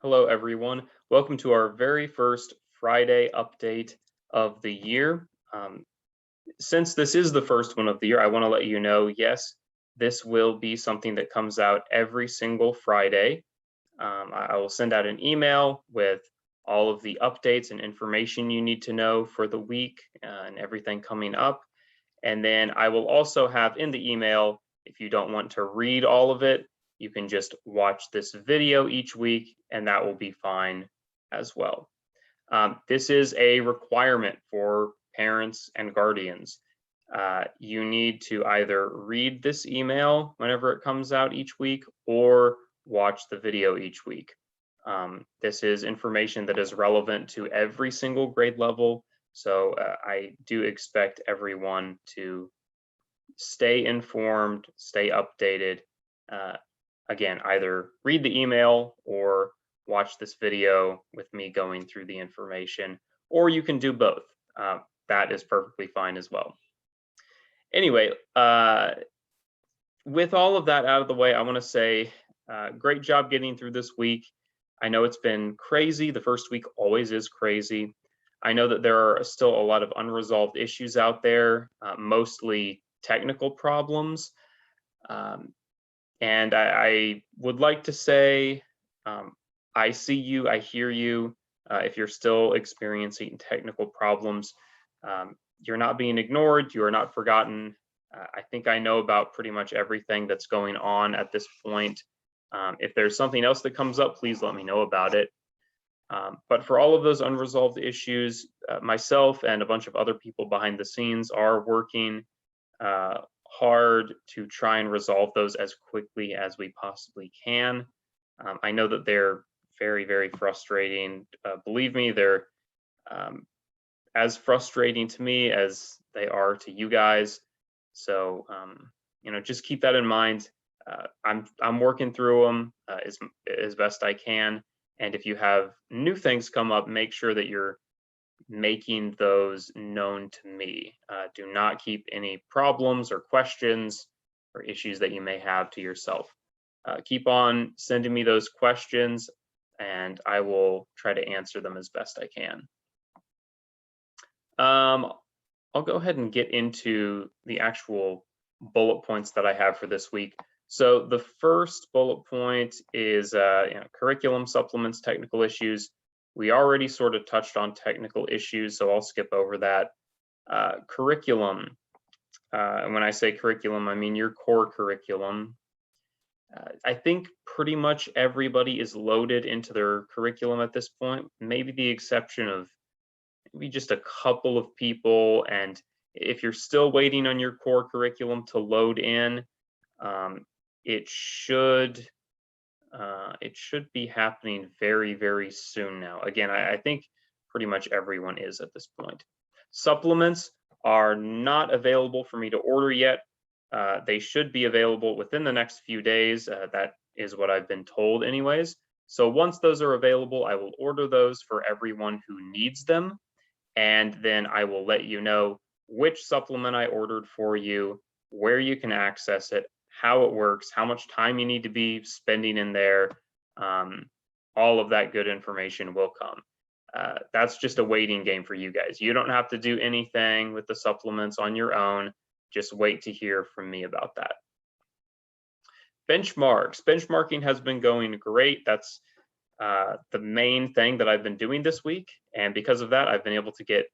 Hello, everyone. Welcome to our very first Friday update of the year. Since this is the first one of the year, I want to let you know, yes, this will be something that comes out every single Friday. I will send out an email with all of the updates and information you need to know for the week and everything coming up. And then I will also have in the email, if you don't want to read all of it, you can just watch this video each week, and that will be fine as well. This is a requirement for parents and guardians. You need to either read this email whenever it comes out each week or watch the video each week. This is information that is relevant to every single grade level, so I do expect everyone to stay informed, stay updated. Uh, Again, either read the email or watch this video with me going through the information, or you can do both. That is perfectly fine as well. Anyway, with all of that out of the way, I want to say great job getting through this week. I know it's been crazy. The first week always is crazy. I know that there are still a lot of unresolved issues out there, mostly technical problems. Um, and I would like to say, um, I see you, I hear you. If you're still experiencing technical problems, you're not being ignored, you are not forgotten. I think I know about pretty much everything that's going on at this point. If there's something else that comes up, please let me know about it. But for all of those unresolved issues, myself and a bunch of other people behind the scenes are working hard to try and resolve those as quickly as we possibly can. I know that they're very, very frustrating. Believe me, they're um, as frustrating to me as they are to you guys. So, just keep that in mind. I'm working through them as best I can. And if you have new things come up, make sure that you're making those known to me. Do not keep any problems or questions or issues that you may have to yourself. Keep on sending me those questions, and I will try to answer them as best I can. I'll go ahead and get into the actual bullet points that I have for this week. So the first bullet point is curriculum supplements, technical issues. We already sort of touched on technical issues, so I'll skip over that. Curriculum, and when I say curriculum, I mean your core curriculum. I think pretty much everybody is loaded into their curriculum at this point, maybe the exception of maybe just a couple of people. And if you're still waiting on your core curriculum to load in, um, it should be happening very, very soon now. Again, I think pretty much everyone is at this point. Supplements are not available for me to order yet. They should be available within the next few days. That is what I've been told anyways. So once those are available, I will order those for everyone who needs them. And then I will let you know which supplement I ordered for you, where you can access it, how it works, how much time you need to be spending in there. All of that good information will come. That's just a waiting game for you guys. You don't have to do anything with the supplements on your own. Just wait to hear from me about that. Benchmarks. Benchmarking has been going great. That's the main thing that I've been doing this week. And because of that, I've been able to get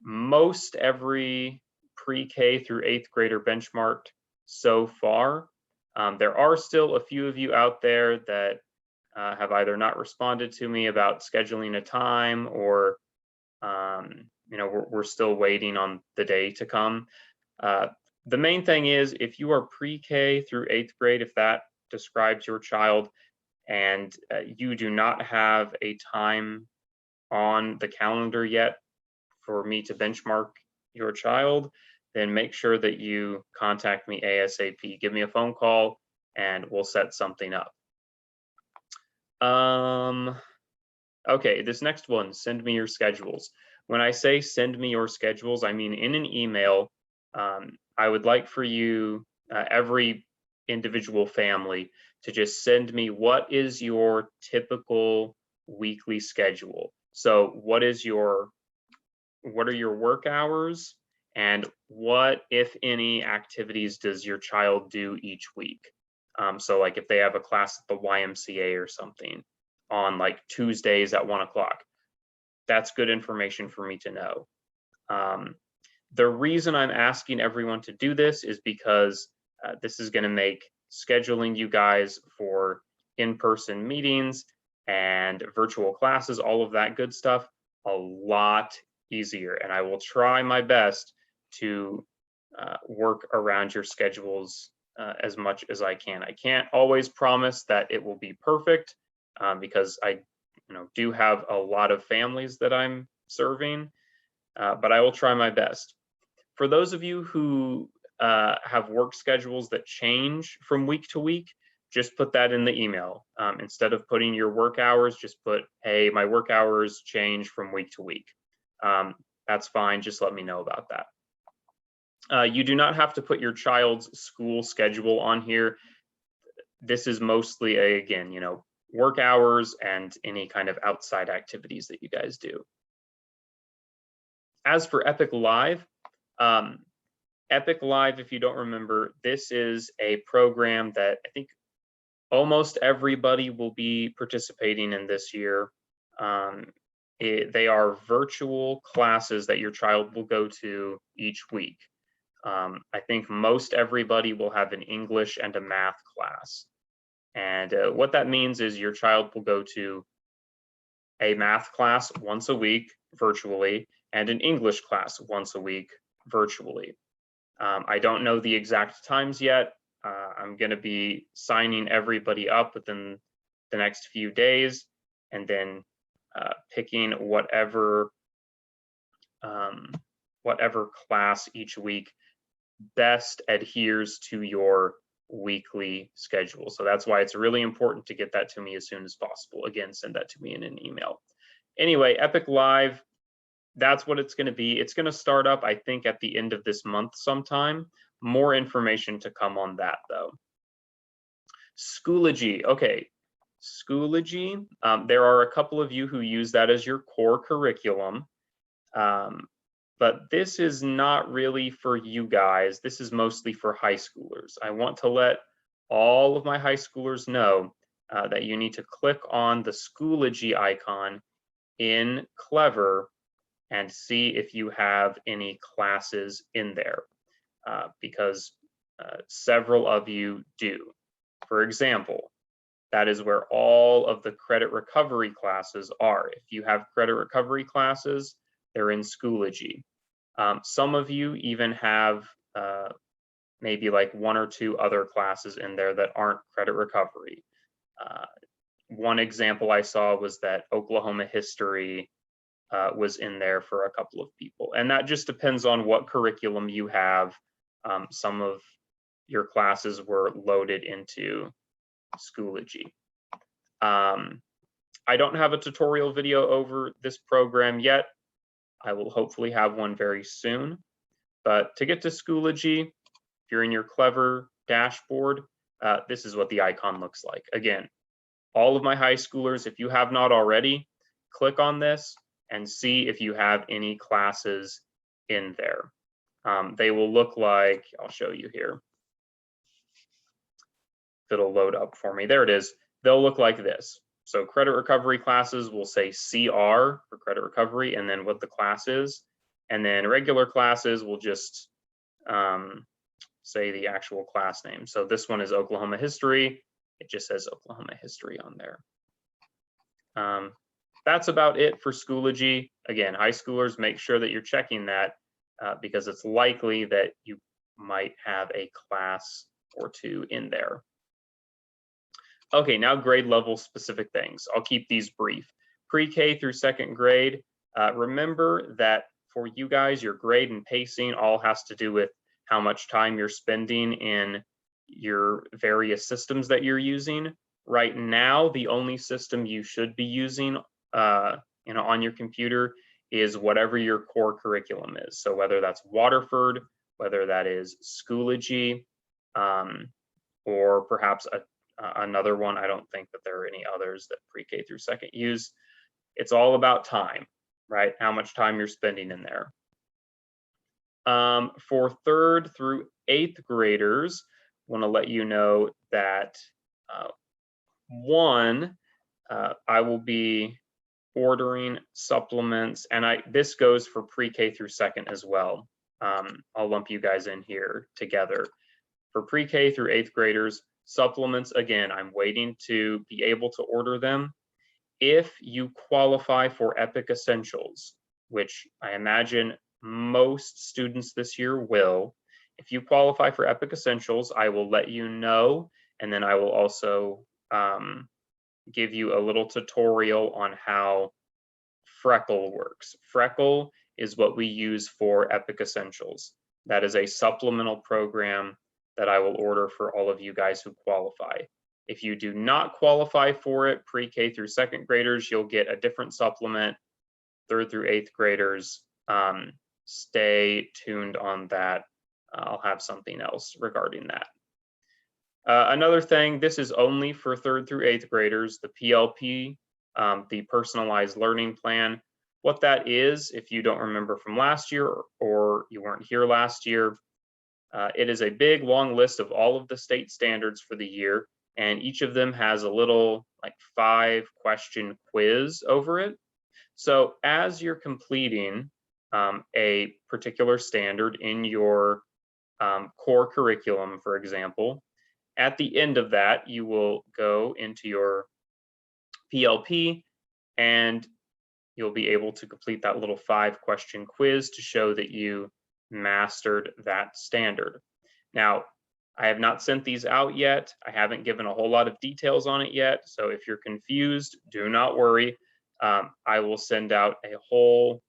most every pre-K through 8th grader benchmarked so far. There are still a few of you out there that have either not responded to me about scheduling a time, or we're still waiting on the day to come. The main thing is, if you are pre-K through 8th grade, if that describes your child, and you do not have a time on the calendar yet for me to benchmark your child, then make sure that you contact me ASAP. Give me a phone call and we'll set something up. Okay, this next one, send me your schedules. When I say send me your schedules, I mean in an email. I would like for you, every individual family, to just send me what is your typical weekly schedule. So what are your work hours, and what, if any, activities does your child do each week? So like if they have a class at the YMCA or something on like Tuesdays at 1 o'clock, that's good information for me to know. The reason I'm asking everyone to do this is because this is going to make scheduling you guys for in-person meetings and virtual classes, all of that good stuff, a lot easier. And I will try my best to work around your schedules as much as I can. I can't always promise that it will be perfect because I do have a lot of families that I'm serving, but I will try my best. For those of you who have work schedules that change from week to week, just put that in the email. Instead of putting your work hours, just put, hey, my work hours change from week to week. That's fine, just let me know about that. You do not have to put your child's school schedule on here. This is mostly, again, work hours and any kind of outside activities that you guys do. As for Epic Live, Epic Live, if you don't remember, this is a program that I think almost everybody will be participating in this year. They are virtual classes that your child will go to each week. I think most everybody will have an English and a math class. And what that means is your child will go to a math class once a week virtually and an English class once a week virtually. I don't know the exact times yet. I'm going to be signing everybody up within the next few days, and then picking whatever class each week best adheres to your weekly schedule. So that's why it's really important to get that to me as soon as possible. Again, send that to me in an email. Anyway, Epic Live, that's what it's going to be. It's going to start up, I think, at the end of this month sometime. More information to come on that, though. Schoology. Okay, Schoology. There are a couple of you who use that as your core curriculum, but this is not really for you guys. This is mostly for high schoolers. I want to let all of my high schoolers know that you need to click on the Schoology icon in Clever and see if you have any classes in there, because several of you do. For example, that is where all of the credit recovery classes are. If you have credit recovery classes, they're in Schoology. Some of you even have maybe like 1 or 2 other classes in there that aren't credit recovery. One example I saw was that Oklahoma history was in there for a couple of people. And that just depends on what curriculum you have. Some of your classes were loaded into Schoology. I don't have a tutorial video over this program yet. I will hopefully have one very soon. But to get to Schoology, if you're in your Clever dashboard, this is what the icon looks like. Again, all of my high schoolers, if you have not already, click on this and see if you have any classes in there. They will look like, I'll show you here. It'll load up for me. There it is. They'll look like this. So credit recovery classes will say CR for credit recovery and then what the class is. And then regular classes will just say the actual class name. So this one is Oklahoma history. It just says Oklahoma history on there. That's about it for Schoology. Again, high schoolers, make sure that you're checking that because it's likely that you might have a class or 2 in there. Okay, now grade level specific things. I'll keep these brief. Pre-K through 2nd grade, remember that for you guys, your grade and pacing all has to do with how much time you're spending in your various systems that you're using. Right now, the only system you should be using on your computer is whatever your core curriculum is. So whether that's Waterford, whether that is Schoology, or perhaps another one. I don't think that there are any others that pre-K through second use. It's all about time, right? How much time you're spending in there. For 3rd through 8th graders, want to let you know that I will be ordering supplements, and this goes for pre-K through second as well. I'll lump you guys in here together. For pre-K through 8th graders, supplements, again, I'm waiting to be able to order them. If you qualify for Epic Essentials, which I imagine most students this year will, if you qualify for Epic Essentials, I will let you know, and then I will also give you a little tutorial on how Freckle works. Freckle is what we use for Epic Essentials. That is a supplemental program that I will order for all of you guys who qualify. If you do not qualify for it, pre-K through second graders, you'll get a different supplement. 3rd through 8th graders, stay tuned on that. I'll have something else regarding that. Another thing, this is only for 3rd through 8th graders, the PLP, the Personalized Learning Plan. What that is, if you don't remember from last year or you weren't here last year, it is a big, long list of all of the state standards for the year, and each of them has a little, like, 5-question quiz over it. So as you're completing a particular standard in your core curriculum, for example, at the end of that, you will go into your PLP and you'll be able to complete that little 5-question quiz to show that you mastered that standard. Now, I have not sent these out yet. I haven't given a whole lot of details on it yet. So if you're confused, do not worry. I will send out a whole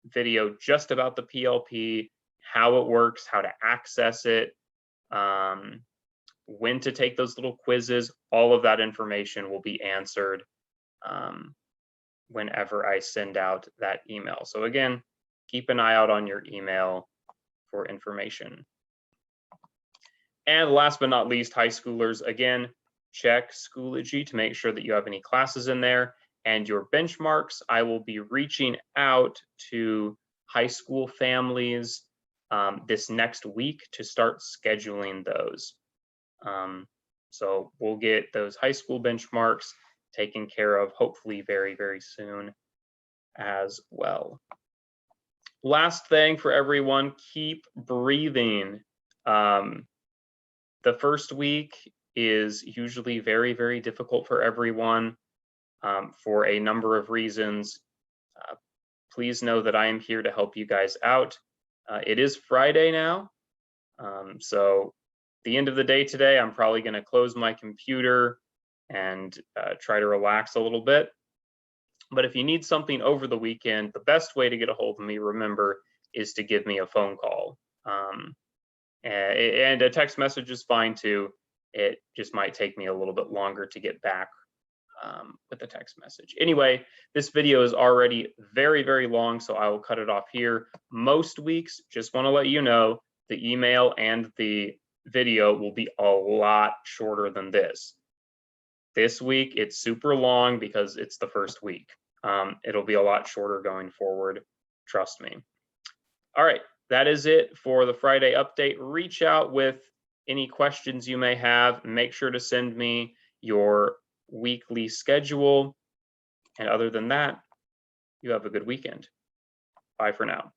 video just about the PLP, how it works, how to access it, when to take those little quizzes. All of that information will be answered whenever I send out that email. So again, keep an eye out on your email for information. And last but not least, high schoolers, again, check Schoology to make sure that you have any classes in there and your benchmarks. I will be reaching out to high school families this next week to start scheduling those. So we'll get those high school benchmarks taken care of, hopefully very, very soon as well. Last thing for everyone, keep breathing. The first week is usually very, very difficult for everyone for a number of reasons. Please know that I am here to help you guys out. It is Friday now, so at the end of the day today, I'm probably going to close my computer and try to relax a little bit. But if you need something over the weekend, the best way to get a hold of me, remember, is to give me a phone call. And a text message is fine too. It just might take me a little bit longer to get back with the text message. Anyway, this video is already very, very long, so I will cut it off here. Most weeks, just want to let you know, the email and the video will be a lot shorter than this. This week, it's super long because it's the first week. It'll be a lot shorter going forward, trust me. All right, that is it for the Friday update. Reach out with any questions you may have. Make sure to send me your weekly schedule. And other than that, you have a good weekend. Bye for now.